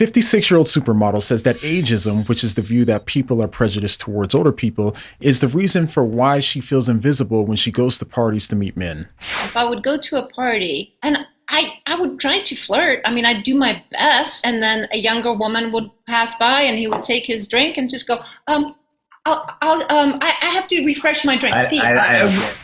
56-year-old supermodel says that ageism, which is the view that people are prejudiced towards older people, is the reason for why she feels invisible when she goes to parties to meet men. If I would go to a party and I would try to flirt. I mean, I'd do my best. And then a younger woman would pass by and he would take his drink and just go, I have to refresh my drink.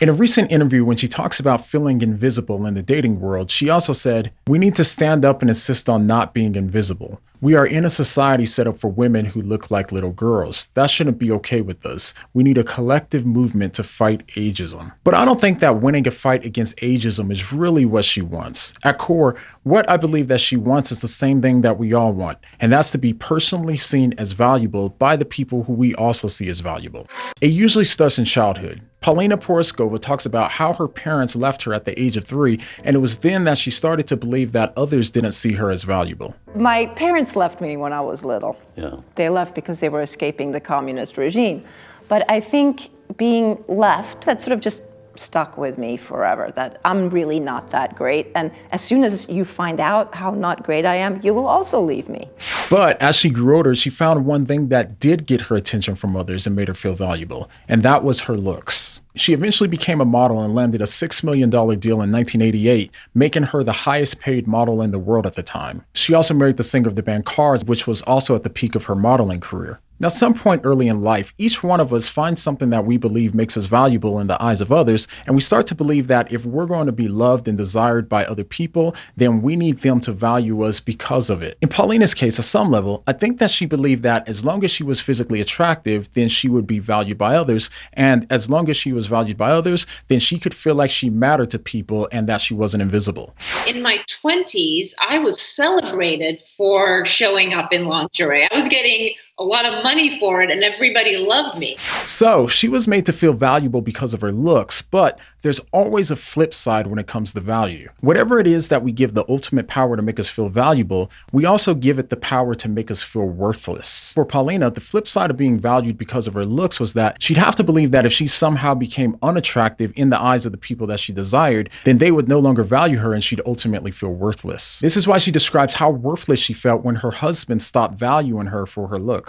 In a recent interview, when she talks about feeling invisible in the dating world, she also said, "We need to stand up and insist on not being invisible. We are in a society set up for women who look like little girls. That shouldn't be okay with us. We need a collective movement to fight ageism." But I don't think that winning a fight against ageism is really what she wants. At core, what I believe that she wants is the same thing that we all want, and that's to be personally seen as valuable by the people who we also see as valuable. It usually starts in childhood. Paulina Porizkova talks about how her parents left her at the age of 3, and it was then that she started to believe that others didn't see her as valuable. My parents left me when I was little. Yeah. They left because they were escaping the communist regime. But I think being left, that sort of just stuck with me forever, that I'm really not that great. And as soon as you find out how not great I am, you will also leave me. But as she grew older, she found one thing that did get her attention from others and made her feel valuable, and that was her looks. She eventually became a model and landed a $6 million deal in 1988, making her the highest paid model in the world at the time. She also married the singer of the band Cars, which was also at the peak of her modeling career. Now, some point early in life, each one of us finds something that we believe makes us valuable in the eyes of others, and we start to believe that if we're going to be loved and desired by other people, then we need them to value us because of it. In Paulina's case, at some level, I think that she believed that as long as she was physically attractive, then she would be valued by others, and as long as she was valued by others, then she could feel like she mattered to people and that she wasn't invisible. In my 20s, I was celebrated for showing up in lingerie. I was getting a lot of money for it and everybody loved me. So she was made to feel valuable because of her looks, but there's always a flip side when it comes to value. Whatever it is that we give the ultimate power to make us feel valuable, we also give it the power to make us feel worthless. For Paulina, the flip side of being valued because of her looks was that she'd have to believe that if she somehow became unattractive in the eyes of the people that she desired, then they would no longer value her and she'd ultimately feel worthless. This is why she describes how worthless she felt when her husband stopped valuing her for her looks.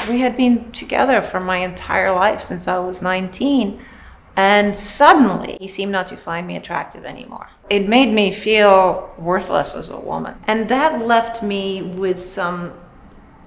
We had been together for my entire life since I was 19, and suddenly he seemed not to find me attractive anymore. It made me feel worthless as a woman, and that left me with some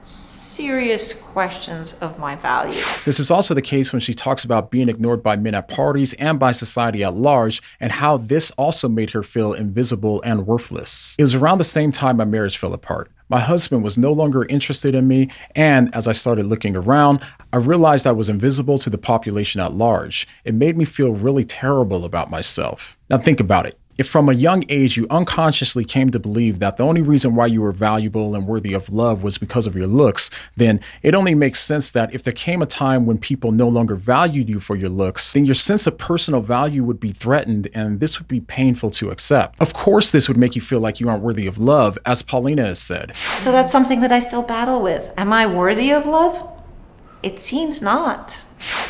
serious questions of my value. This is also the case when she talks about being ignored by men at parties and by society at large, and how this also made her feel invisible and worthless. It was around the same time my marriage fell apart. My husband was no longer interested in me, and as I started looking around, I realized I was invisible to the population at large. It made me feel really terrible about myself. Now think about it. If from a young age you unconsciously came to believe that the only reason why you were valuable and worthy of love was because of your looks, then it only makes sense that if there came a time when people no longer valued you for your looks, then your sense of personal value would be threatened, and this would be painful to accept. Of course, this would make you feel like you aren't worthy of love, as Paulina has said. So that's something that I still battle with. Am I worthy of love? It seems not.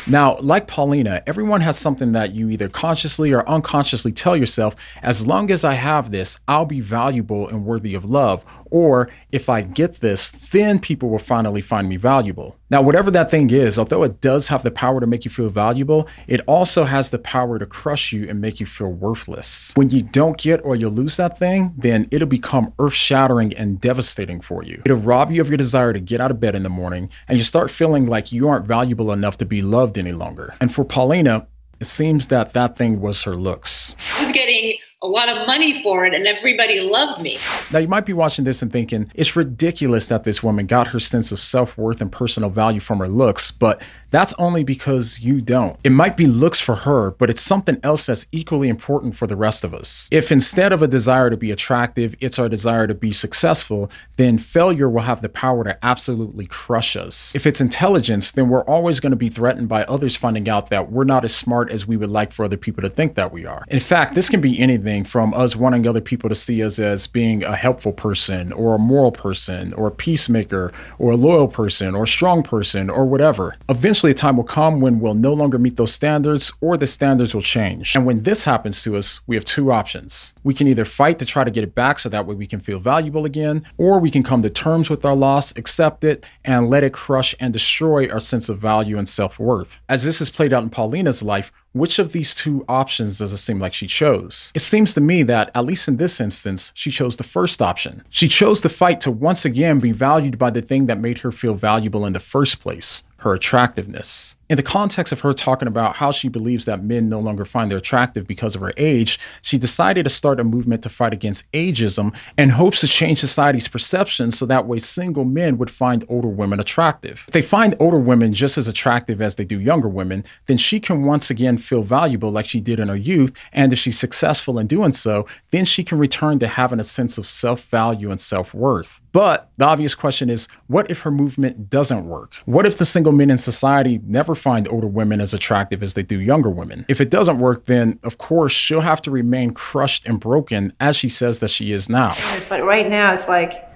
Now, like Paulina, everyone has something that you either consciously or unconsciously tell yourself, as long as I have this, I'll be valuable and worthy of love. Or if I get this, then people will finally find me valuable. Now, whatever that thing is, although it does have the power to make you feel valuable, it also has the power to crush you and make you feel worthless. When you don't get or you lose that thing, then it'll become earth-shattering and devastating for you. It'll rob you of your desire to get out of bed in the morning, and you start feeling like you aren't valuable enough to be loved any longer. And for Paulina, it seems that that thing was her looks. I was getting a lot of money for it and everybody loved me. Now, you might be watching this and thinking, it's ridiculous that this woman got her sense of self-worth and personal value from her looks, but that's only because you don't. It might be looks for her, but it's something else that's equally important for the rest of us. If instead of a desire to be attractive, it's our desire to be successful, then failure will have the power to absolutely crush us. If it's intelligence, then we're always going to be threatened by others finding out that we're not as smart as we would like for other people to think that we are. In fact, this can be anything everything from us wanting other people to see us as being a helpful person or a moral person or a peacemaker or a loyal person or a strong person or whatever. Eventually, a time will come when we'll no longer meet those standards or the standards will change. And when this happens to us, we have two options. We can either fight to try to get it back so that way we can feel valuable again, or we can come to terms with our loss, accept it, and let it crush and destroy our sense of value and self-worth. As this is played out in Paulina's life, which of these two options does it seem like she chose? It seems to me that, at least in this instance, she chose the first option. She chose to fight to once again be valued by the thing that made her feel valuable in the first place, her attractiveness. In the context of her talking about how she believes that men no longer find her attractive because of her age, she decided to start a movement to fight against ageism and hopes to change society's perception so that way single men would find older women attractive. If they find older women just as attractive as they do younger women, then she can once again feel valuable like she did in her youth, and if she's successful in doing so, then she can return to having a sense of self-value and self-worth. But the obvious question is, what if her movement doesn't work? What if the single men in society never find older women as attractive as they do younger women? If it doesn't work, then of course she'll have to remain crushed and broken as she says that she is now. But right now it's like,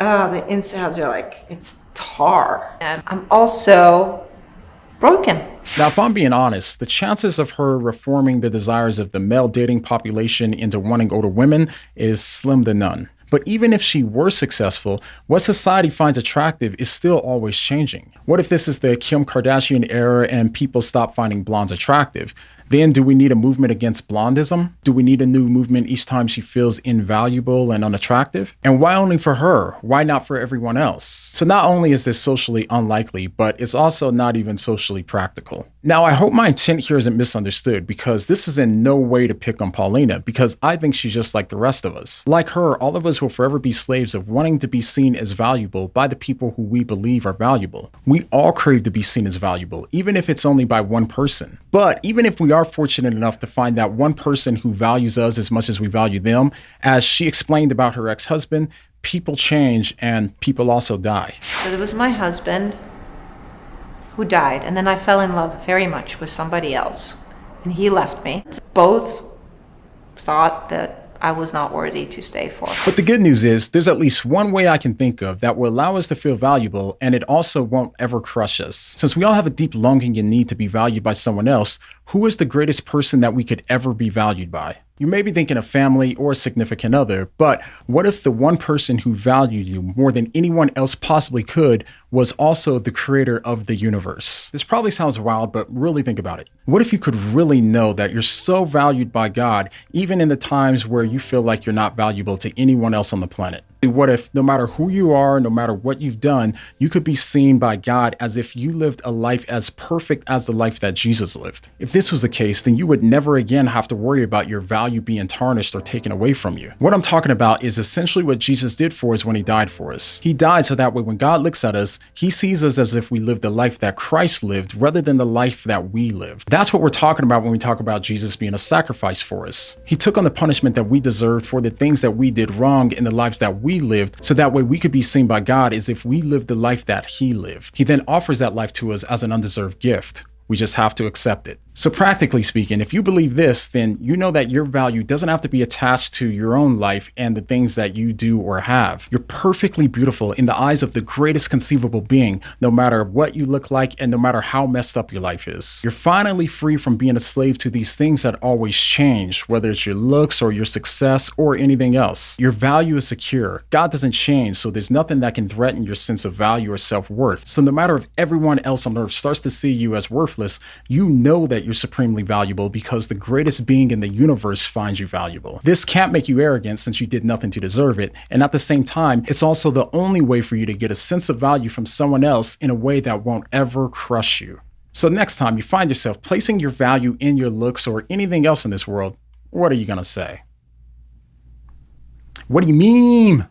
oh, the insides are like, it's tar. And I'm also broken. Now, if I'm being honest, the chances of her reforming the desires of the male dating population into wanting older women is slim to none. But even if she were successful, what society finds attractive is still always changing. What if this is the Kim Kardashian era and people stop finding blondes attractive? Then do we need a movement against blondism? Do we need a new movement each time she feels invaluable and unattractive? And why only for her? Why not for everyone else? So not only is this socially unlikely, but it's also not even socially practical. Now, I hope my intent here isn't misunderstood, because this is in no way to pick on Paulina, because I think she's just like the rest of us. Like her, all of us will forever be slaves of wanting to be seen as valuable by the people who we believe are valuable. We all crave to be seen as valuable, even if it's only by one person. But even if we are fortunate enough to find that one person who values us as much as we value them, as she explained about her ex-husband, people change and people also die. So it was my husband who died, and then I fell in love very much with somebody else, and he left me. Both thought that I was not worthy to stay for. But the good news is there's at least one way I can think of that will allow us to feel valuable, and it also won't ever crush us. Since we all have a deep longing and need to be valued by someone else, who is the greatest person that we could ever be valued by? You may be thinking of family or a significant other, but what if the one person who valued you more than anyone else possibly could was also the creator of the universe? This probably sounds wild, but really think about it. What if you could really know that you're so valued by God, even in the times where you feel like you're not valuable to anyone else on the planet? What if no matter who you are, no matter what you've done, you could be seen by God as if you lived a life as perfect as the life that Jesus lived? If this was the case, then you would never again have to worry about your value being tarnished or taken away from you. What I'm talking about is essentially what Jesus did for us when he died for us. He died so that way when God looks at us, he sees us as if we lived the life that Christ lived rather than the life that we lived. That's what we're talking about when we talk about Jesus being a sacrifice for us. He took on the punishment that we deserved for the things that we did wrong in the lives that we lived, so that way we could be seen by God as if we lived the life that he lived. He then offers that life to us as an undeserved gift. We just have to accept it. So practically speaking, if you believe this, then you know that your value doesn't have to be attached to your own life and the things that you do or have. You're perfectly beautiful in the eyes of the greatest conceivable being, no matter what you look like and no matter how messed up your life is. You're finally free from being a slave to these things that always change, whether it's your looks or your success or anything else. Your value is secure. God doesn't change, so there's nothing that can threaten your sense of value or self-worth. So no matter if everyone else on earth starts to see you as worthless, you know that you're supremely valuable because the greatest being in the universe finds you valuable. This can't make you arrogant since you did nothing to deserve it, and at the same time, it's also the only way for you to get a sense of value from someone else in a way that won't ever crush you. So next time you find yourself placing your value in your looks or anything else in this world, what are you gonna say? What do you mean?